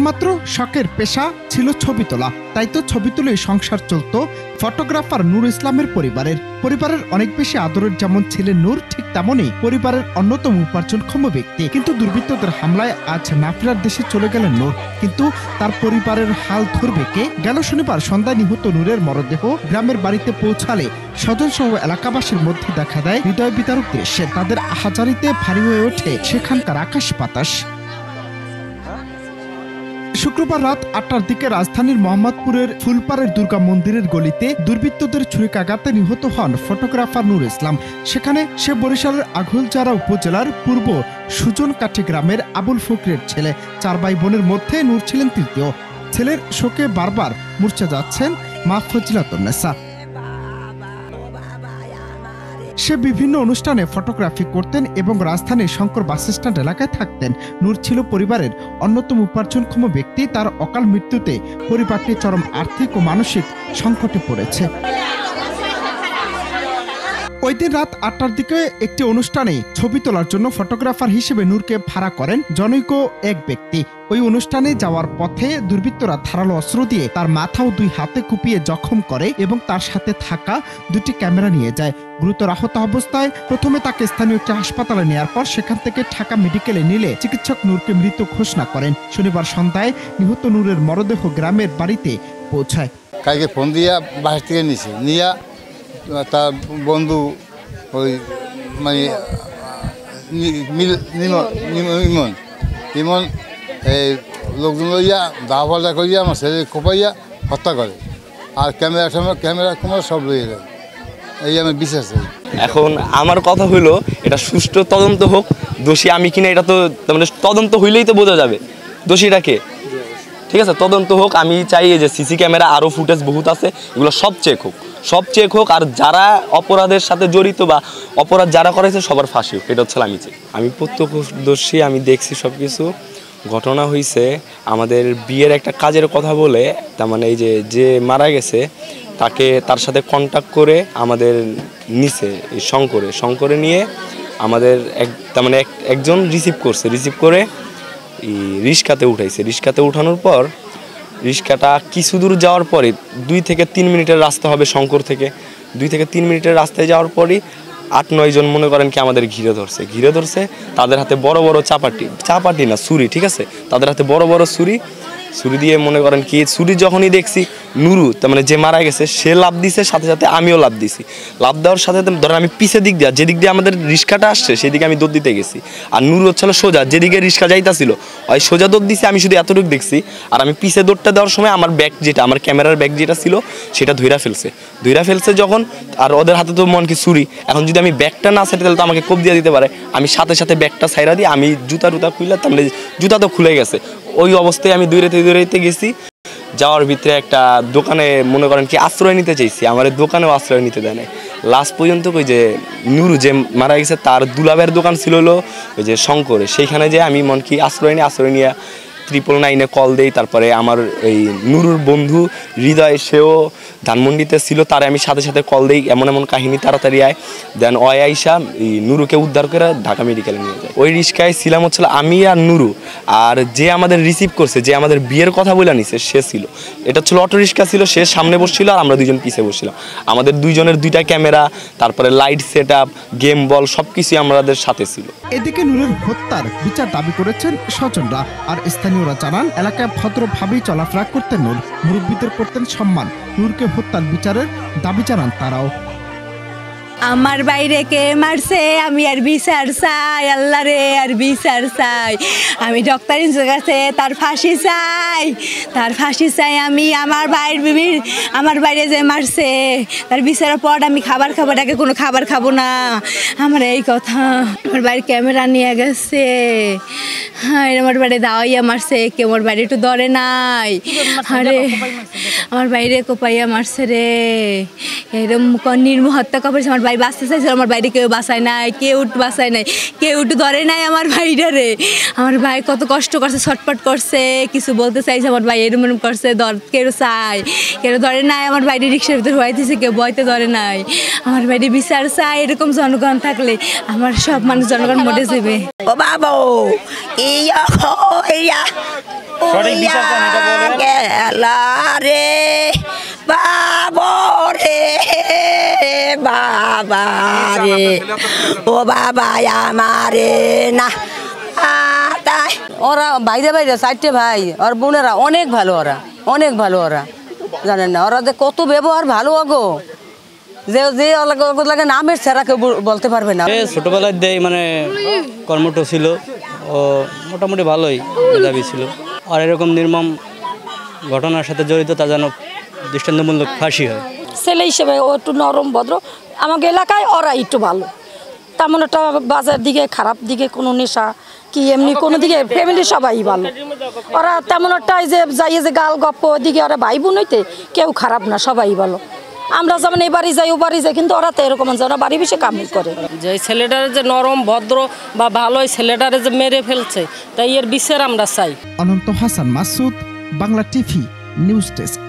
একমাত্র শখের পেশা ছিল ছবি তোলা, তাই তো ছবি তুলেই সংসার চলত ফটোগ্রাফার নূর ইসলামের পরিবারের অনেক বেশি আদরের যেমন ছিলেন নূর, ঠিক তেমনই পরিবারের অন্যতম উপার্জনক্ষম ব্যক্তি। কিন্তু দুর্বৃত্তদের হামলায় আজ না ফেরার দেশে চলে গেলেন নূর, কিন্তু তার পরিবারের হাল ধরবে কে? গেল শনিবার সন্ধ্যায় নিহত নূরের মরদেহ গ্রামের বাড়িতে পৌঁছালে স্বজন সহ এলাকাবাসীর মধ্যে দেখা দেয় হৃদয় বিদারক দৃশ্য। তাদের আহাজারিতে ভারী হয়ে ওঠে সেখানকার আকাশ বাতাস। শুক্রবার রাত ৮টার দিকে রাজধানীর মোহাম্মদপুরের ফুলপাড়ের দুর্গা মন্দিরের গলিতে দুর্বৃত্তদের ছুরিকাঘাতে নিহত হন ফটোগ্রাফার নূর ইসলাম। সেখানে সে বরিশালের আঘুলজারা উপজেলার পূর্ব সুজনকাঠি গ্রামের আবুল ফকরের ছেলে। ৪ ভাই বোনের মধ্যে নূর ছিলেন তৃতীয়। ছেলের শোকে বারবার মূর্ছা যাচ্ছেন মা ফজিলাতুন্নেসা। সে বিভিন্ন অনুষ্ঠানে ফটোগ্রাফি করতেন এবং রাজধানীর শঙ্কর বাসস্ট্যান্ড এলাকায় থাকতেন। নূর ছিল পরিবারের অন্যতম উপার্জনক্ষম ব্যক্তি। তার অকাল মৃত্যুতে পরিবারটি চরম আর্থিক ও মানসিক সংকটে পড়েছে। ওই দিন রাত ৮টার দিকে একটি অনুষ্ঠানে ছবি তোলার জন্য ফটোগ্রাফার হিসেবে নূরকে ভাড়া করেন জনৈক এক ব্যক্তি। ওই অনুষ্ঠানে যাওয়ার পথে দুর্বৃত্তরা ধারালো অস্ত্র দিয়ে তার মাথা ও 2 হাতে কুপিয়ে জখম করে এবং তার সাথে থাকা 2টি ক্যামেরা নিয়ে যায়। গুরুতর আহত অবস্থায় প্রথমে তাকে স্থানীয় একটি হাসপাতালে নেওয়ার পর সেখান থেকে ঢাকা মেডিকেলে নিলে চিকিৎসক নূরকে মৃত ঘোষণা করেন। শনিবার সন্ধ্যায় নিহত নূরের মরদেহ গ্রামের বাড়িতে পৌঁছায়। কালকে ফোন দিয়া বাহির থেকে নিয়ে তার বন্ধু ওই মানে ইমন এই লোকজন লইয়া দাফাজা করিয়া আমার ছেলে কোপাইয়া হত্যা করে, আর ক্যামেরা সব লইয়া যায়। এই আমি বিশ্বাস করি। এখন আমার কথা হইলো এটা সুষ্ঠু তদন্ত হোক, দোষী আমি কিনা এটা তো মানে তদন্ত হইলেই তো বোঝা যাবে দোষীটা কে। ঠিক আছে, তদন্ত হোক। আমি চাই যে সিসি ক্যামেরা আরও ফুটেজ বহুত আছে, এগুলো সব চেক হোক, আর যারা অপরাধের সাথে জড়িত বা অপরাধ যারা করেছে সবার ফাঁসি হোক, এটা হচ্ছে আমি চাই। আমি প্রত্যক্ষদর্শী, আমি দেখছি সব কিছু। ঘটনা হয়েছে আমাদের বিয়ের একটা কাজের কথা বলে, তার মানে এই যে মারা গেছে তার সাথে কন্ট্যাক্ট করে আমাদের নিচে এই শঙ্করে নিয়ে আমাদের তার মানে একজন রিসিভ করে রিস্কাতে উঠাইছে। রিস্কাতে উঠানোর পর রিস্কাটা কিছু দূর যাওয়ার পরে 2 থেকে 3 মিনিটের রাস্তা হবে শঙ্কর থেকে। 2 থেকে 3 মিনিটের রাস্তায় যাওয়ার পরই 8-9 জন মনে করেন কি আমাদের ঘিরে ধরছে। তাদের হাতে বড় বড় চাপাটি না ছুরি, ঠিক আছে, তাদের হাতে বড় বড় ছুরি দিয়ে মনে করেন কি ছুরি যখনই দেখছি নুরু তার মানে যে মারা গেছে সে লাভ দিছে, সাথে সাথে আমিও লাভ দিছি। লাভ দেওয়ার সাথে ধরেন আমি পিছের দিক দিয়ে যেদিক দিয়ে আমাদের রিস্কাটা আসছে সেদিকে আমি দৌড় দিতে গেছি, আর নুরু হচ্ছিল সোজা যেদিকে রিস্কা যাইতাছিল ওই সোজা দৌড় দিছি। আমি শুধু এতটুকু দেখছি, আর আমি পিছে দৌড়টা দেওয়ার সময় আমার আমার ক্যামেরার ব্যাগ যেটা ছিল সেটা ধইরা ফেলছে যখন, আর ওদের হাতে তো মন কি ছুরি। এখন যদি আমি ব্যাগটা না ছাড়ি তাহলে তো আমাকে কোপ দিয়ে দিতে পারে। আমি সাথে সাথে ব্যাগটা ছাইরা দিয়ে আমি জুতা খুললে, তার মানে জুতা তো খুলে গেছে। ওই অবস্থায় আমি দৌড়াইতে গেছি। যাওয়ার ভিতরে একটা দোকানে মনে করেন কি আশ্রয় নিতে চাইছি, আমার দোকানেও আশ্রয় নিতে দেয় নাই। লাস্ট পর্যন্ত ওই যে নুরু যে মারা গেছে তার দুলাবের দোকান ছিল হলো ওই যে শঙ্করে, সেইখানে যে আমি মন কি আশ্রয় নিয়ে 999-এ কল দেই। তারপরে আমার এই নুরুর বন্ধু হৃদয়, সেও ধানমন্ডিতে ছিল, তারে আমি সাথে সাথে কল দেই এমন কাহিনী তাড়াতাড়ি আয়। দেন আইসা নুরুকে উদ্ধার করে ঢাকা মেডিকেলে নিয়ে যায়। ওই রিস্কায় ছিলাম হচ্ছিল আমি আর নুরু, আর যে আমাদের রিসিভ করছে, যে আমাদের বিয়ের কথা বলে নিছে সে ছিল। এটা ছিল অটো রিক্সা ছিল, সে সামনে বসছিল আর আমরা 2 জন পিছে বসছিলাম। আমাদের 2 জনের 2টা ক্যামেরা, তারপরে লাইট সেট আপ, গেম বল সবকিছুই আমাদের সাথে ছিল। এদিকে নূরের হত্যার বিচার দাবি করেছেন স্বজনরা, আর স্থানীয়রা জানান এলাকায় ভদ্রভাবেই চলাফেরা করতেন নূর, মুরব্বীদের করতেন সম্মান। নূরকে হত্যার বিচারের দাবি জানান তারাও। আমার বাইরে কে মারছে, আমি আর বিচার চাই, আল্লাহ রে আর বিচার চাই। আমি ডক্টর ইনজুর কাছে তার ফাঁসি চাই। আমি আমার বাইরে যে মারছে তার বিচারের পর আমি খাবার আগে কোনো খাবার খাবো না। আমার এই কথা। আমার বাড়ির ক্যামেরা নিয়ে গেছে, হ্যাঁ আমার বাড়ি দাওয়াইয়া মারছে, কেউ আমার বাড়ি একটু ধরে নাই। আরে আমার বাইরে কোপাইয়া মারছে রে, এরকম নির্মম হত্যা করেছে। আমার বাড়ি ভাই বাঁচতে চাইছিল, আমার বাইরে কেউ বাঁচায় নাই, কেউ বাঁচায় নাই, কেউ ধরে নাই আমার ভাইটারে। আমার ভাই কত কষ্ট করছে, ছটপট করছে, কিছু বলতে চাইছে, আমার ভাই এরম এরম করছে, কেউ চাই, কেউ ধরে নাই। আমার বাইরে রিক্সার ভিতরে হইতেছে, কেউ বইতে ধরে নাই। আমার বাইরে বিচার চাই। এরকম জনগণ থাকলে আমার সব মানুষ জনগণ মরে যাবে। ও বাবা ইয়া ইয়া রে বাবা রে বাবা রে ও বাবা আমারে না তাই। ওরা বাইরে বাইরে 4টে ভাই আর বোনেরা অনেক ভালো, ওরা অনেক ভালো। ওরা জানেন না ওরা যে কত ব্যবহার ভালো আগো, যে যে লাগে নামের সেরা কেউ বলতে পারবে না। ছোটবেলায় দেয় মানে কর্মঠ ছিল ও, মোটামুটি ভালোই মেধাবী ছিল। আর এরকম নির্মম ঘটনার সাথে জড়িত তা যেন দৃষ্টান্তমূলক ফাঁসি হয়। ছেলে হিসেবে ও একটু নরম ভদ্র, আমাকে এলাকায় ওরা একটু ভালো, তেমন একটা বাজার দিকে খারাপ দিকে কোনো নেশা কি এমনি কোনো দিকে ফ্যামিলি সবাই ভালো। ওরা তেমন একটা যে যাইয়ে যে গাল গপ্প দিকে ওরা ভাই বোন হইতে কেউ খারাপ না, সবাই ভালো। আমরা যেমন এই বাড়ি যাই ও বাড়ি যাই, কিন্তু ওরা তো এরকম ওরা বাড়ি বেশি কাম করে। যে ছেলেটারে যে নরম ভদ্র বা ভালো ছেলেটারে যে মেরে ফেলছে, তাই এর বিচার আমরা চাই। Ananta Hasan Masud, Bangla TV news desk.